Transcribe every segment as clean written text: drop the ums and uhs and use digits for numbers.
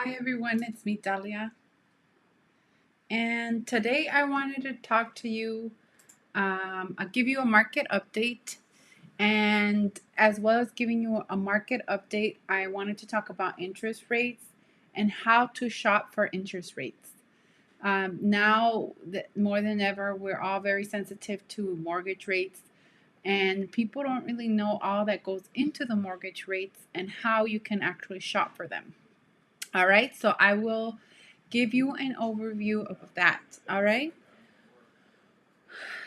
Hi everyone, it's me Dalia, and today I wanted to talk to you. I'll give you a market update, and as well as giving you a market update, I wanted to talk about interest rates and how to shop for interest rates. Now that more than ever, we're all very sensitive to mortgage rates, and people don't really know all that goes into the mortgage rates and how you can actually shop for them. All right, so I will give you an overview of that. All right,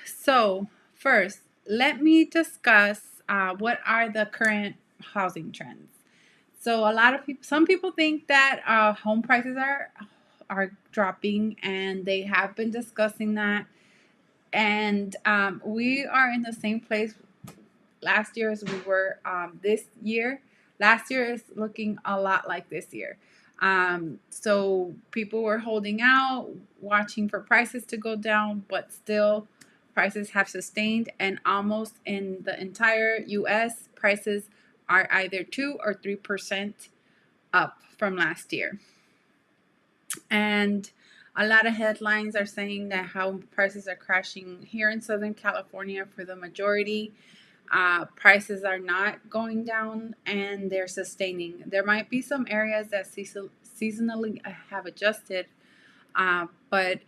so first, let me discuss what are the current housing trends. So a lot of people, some people think that home prices are dropping, and they have been discussing that. And we are in the same place last year as we were this year. Last year is looking a lot like this year. So people were holding out, watching for prices to go down, but still prices have sustained, and almost in the entire US, prices are either 2 or 3% up from last year. And a lot of headlines are saying that how prices are crashing here in Southern California for the majority. Prices are not going down, and they're sustaining. There might be some areas that seasonally have adjusted, but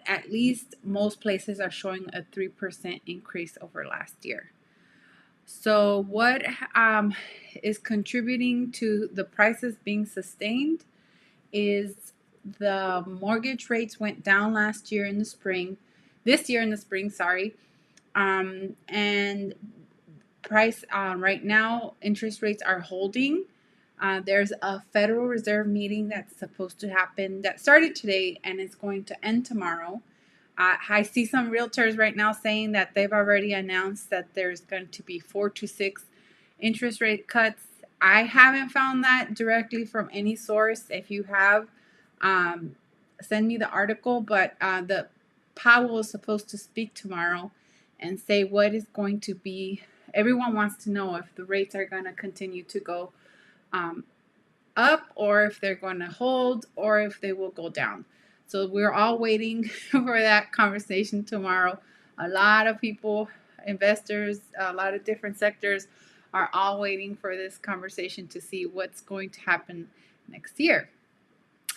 at least most places are showing a 3% increase over last year. So, what is contributing to the prices being sustained is the mortgage rates went down last year in the spring, this year in the spring, sorry. And price right now, interest rates are holding. There's a Federal Reserve meeting that's supposed to happen that started today and it's going to end tomorrow. I see some realtors right now saying that they've already announced that there's going to be 4 to 6 interest rate cuts. I haven't found that directly from any source. If you have, send me the article. But the Powell is supposed to speak tomorrow and say what is going to be. Everyone wants to know if the rates are going to continue to go up, or if they're going to hold, or if they will go down. So we're all waiting for that conversation tomorrow. A lot of people, investors, a lot of different sectors are all waiting for this conversation to see what's going to happen next year.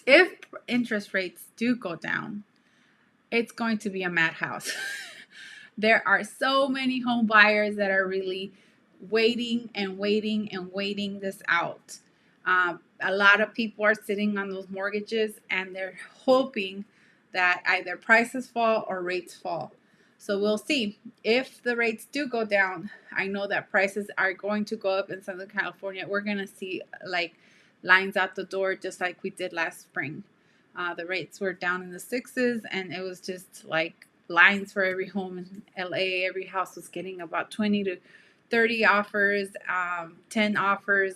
If interest rates do go down, it's going to be a madhouse. There are so many home buyers that are really waiting and waiting and waiting this out. A lot of people are sitting on those mortgages, and they're hoping that either prices fall or rates fall. So we'll see. If the rates do go down, I know that prices are going to go up in Southern California. We're going to see like lines out the door, just like we did last spring. The rates were down in the sixes, and it was just like lines for every home in LA. Every house was getting about 20 to 30 offers, 10 offers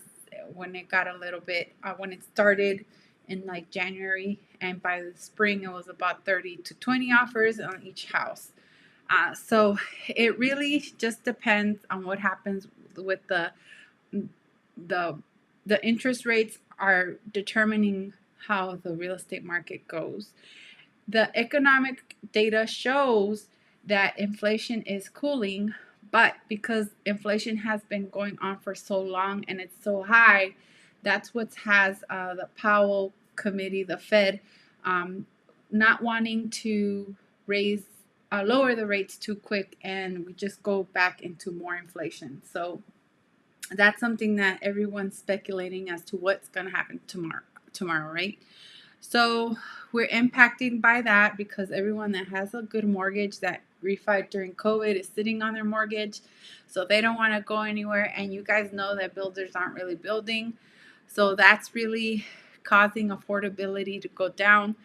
when it got a little bit, when it started in like January. And by the spring, it was about 30 to 20 offers on each house. So it really just depends on what happens with the the interest rates are determining how the real estate market goes. The economic data shows that inflation is cooling, but because inflation has been going on for so long and it's so high, that's what has the Powell committee, the Fed, not wanting to lower the rates too quick, and we just go back into more inflation. So that's something that everyone's speculating as to what's going to happen tomorrow, right? So we're impacted by that because everyone that has a good mortgage that refied during COVID is sitting on their mortgage. So they don't want to go anywhere. And you guys know that builders aren't really building. So that's really causing affordability to go down.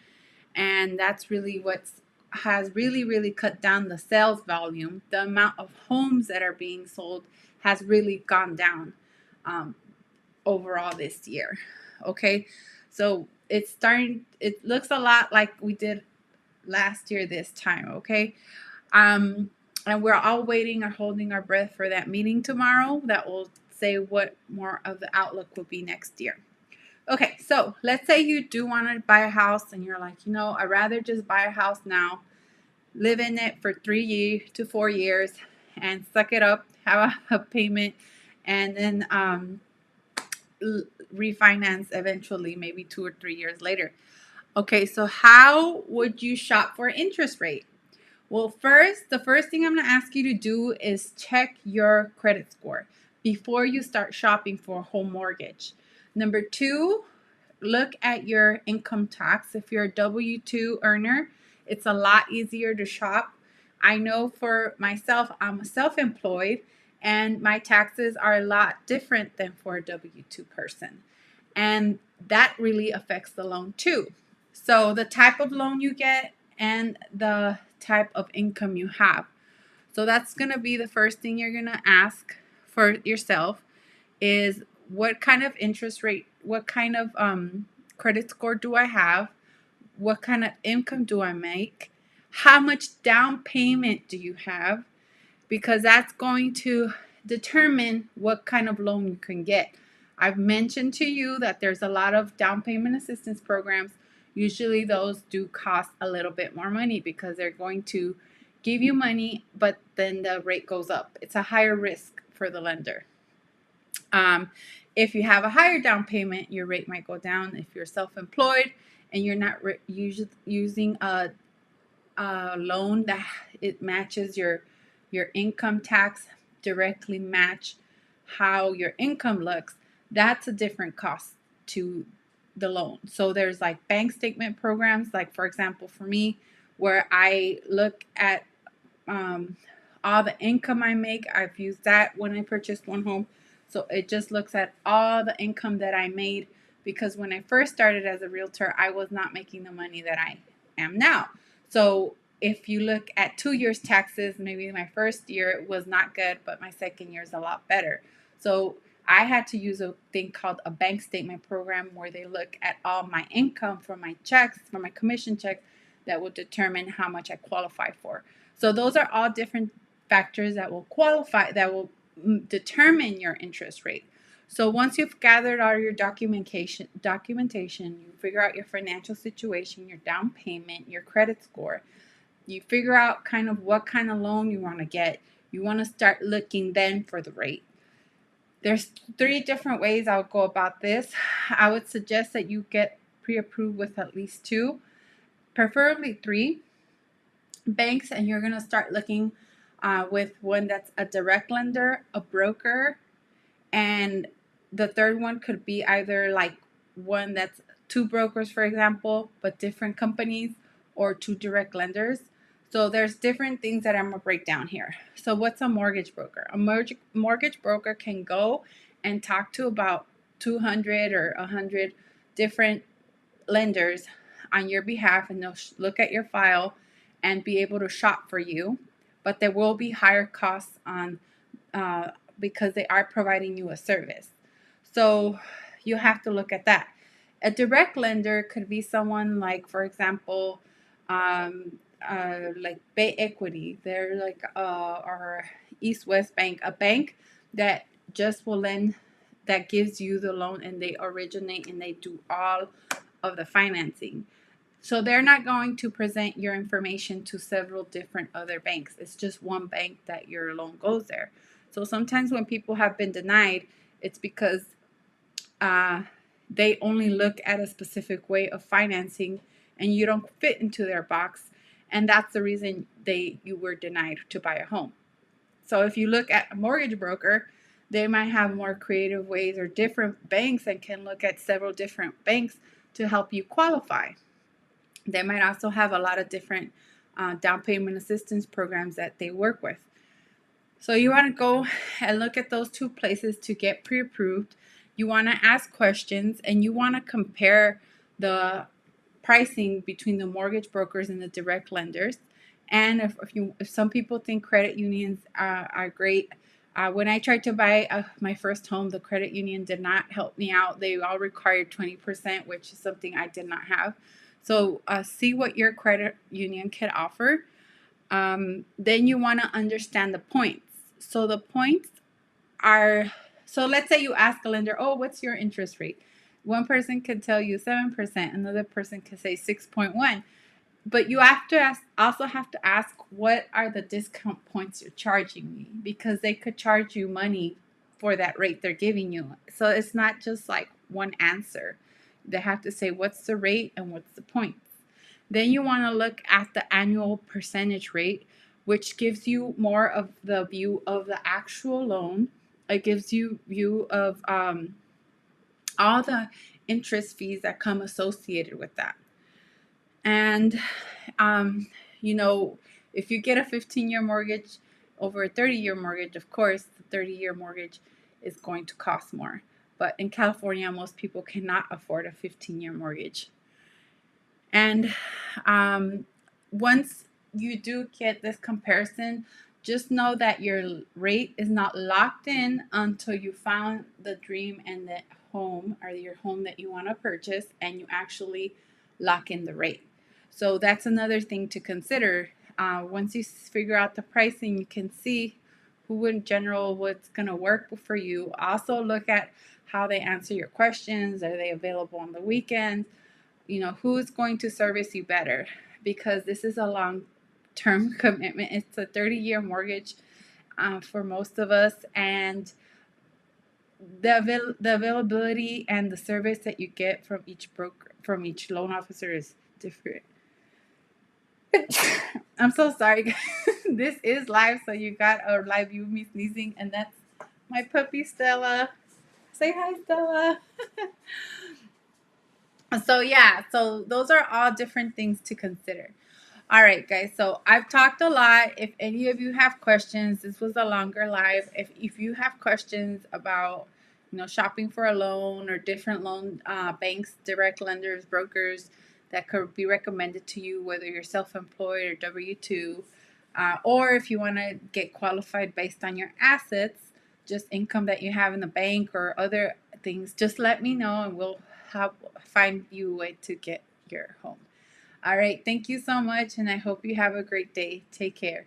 And that's really what's has really, really cut down the sales volume. The amount of homes that are being sold has really gone down overall this year. Okay, so it looks a lot like we did last year this time. Okay, and we're all waiting or holding our breath for that meeting tomorrow that will say what more of the outlook will be next year. Okay, so let's say you do want to buy a house and you're like, I'd rather just buy a house now, live in it for 3 to 4 years, and suck it up, have a payment, and then refinance eventually, maybe 2 or 3 years later. Okay, so how would you shop for interest rate? Well, the first thing I'm going to ask you to do is check your credit score before you start shopping for a home mortgage. Number two, look at your income tax. If you're a W-2 earner, it's a lot easier to shop. I know for myself, I'm self-employed, and my taxes are a lot different than for a W-2 person. And that really affects the loan too. So the type of loan you get and the type of income you have. So that's going to be the first thing you're going to ask for yourself is what kind of interest rate, what kind of credit score do I have? What kind of income do I make? How much down payment do you have? Because that's going to determine what kind of loan you can get. I've mentioned to you that there's a lot of down payment assistance programs. Usually those do cost a little bit more money because they're going to give you money, but then the rate goes up. It's a higher risk for the lender. If you have a higher down payment, your rate might go down. If you're self-employed and you're not using a loan that it matches your income tax, directly match how your income looks, that's a different cost to the loan. So there's like bank statement programs, like for example for me, where I look at all the income I make. I've used that when I purchased one home. So it just looks at all the income that I made, because when I first started as a realtor, I was not making the money that I am now. So if you look at 2 years taxes, maybe my first year was not good, but my second year is a lot better. So I had to use a thing called a bank statement program where they look at all my income from my checks, from my commission checks, that will determine how much I qualify for. So those are all different factors that will determine your interest rate. So once you've gathered all your documentation, you figure out your financial situation, your down payment, your credit score, you figure out kind of what kind of loan you want to get. You want to start looking then for the rate. There's 3 different ways I'll go about this. I would suggest that you get pre-approved with at least 2, preferably 3 banks, and you're going to start looking with one that's a direct lender, a broker, and the third one could be either like one that's 2 brokers, for example, but different companies, or 2 direct lenders. So there's different things that I'm going to break down here. So what's a mortgage broker? A mortgage broker can go and talk to about 200 or 100 different lenders on your behalf, and they'll look at your file and be able to shop for you. But there will be higher costs on because they are providing you a service. So you have to look at that. A direct lender could be someone like, for example, like Bay Equity. They're like or East West Bank, a bank that just will lend, that gives you the loan, and they originate and they do all of the financing. So they're not going to present your information to several different other banks. It's just one bank that your loan goes there. So sometimes when people have been denied, it's because they only look at a specific way of financing and you don't fit into their box. And that's the reason you were denied to buy a home. So if you look at a mortgage broker, they might have more creative ways, or different banks, and can look at several different banks to help you qualify. They might also have a lot of different down payment assistance programs that they work with. So you want to go and look at those 2 places to get pre-approved. You want to ask questions, and you want to compare the pricing between the mortgage brokers and the direct lenders. And if some people think credit unions are great, when I tried to buy my first home, the credit union did not help me out. They all required 20%, which is something I did not have. So see what your credit union can offer. Then you want to understand the points. So the points are, so let's say you ask a lender, oh, what's your interest rate? One person could tell you 7%, another person could say 6.1. But you have to also have to ask, what are the discount points you're charging me? Because they could charge you money for that rate they're giving you. So it's not just like one answer. They have to say, what's the rate and what's the points? Then you want to look at the annual percentage rate, which gives you more of the view of the actual loan. It gives you view of all the interest fees that come associated with that. And, um, you know, if you get a 15-year mortgage over a 30-year mortgage, of course, the 30-year mortgage is going to cost more. But in California, most people cannot afford a 15-year mortgage. And once you do get this comparison, just know that your rate is not locked in until you found the dream and the home, or your home that you want to purchase, and you actually lock in the rate. So that's another thing to consider. Once you figure out the pricing, you can see who in general what's going to work for you. Also look at how they answer your questions. Are they available on the weekends? Who's going to service you better, because this is a long term commitment. It's a 30-year mortgage for most of us, and the availability and the service that you get from each broker, from each loan officer, is different. I'm so sorry. This is live, so you got a live view of me sneezing, and that's my puppy Stella. Say hi, Stella. So those are all different things to consider. All right, guys. So I've talked a lot. If any of you have questions, this was a longer live. If you have questions about shopping for a loan, or different loan banks, direct lenders, brokers that could be recommended to you, whether you're self-employed or W-2, or if you want to get qualified based on your assets, just income that you have in the bank or other things, just let me know and we'll find you a way to get your home. All right. Thank you so much, and I hope you have a great day. Take care.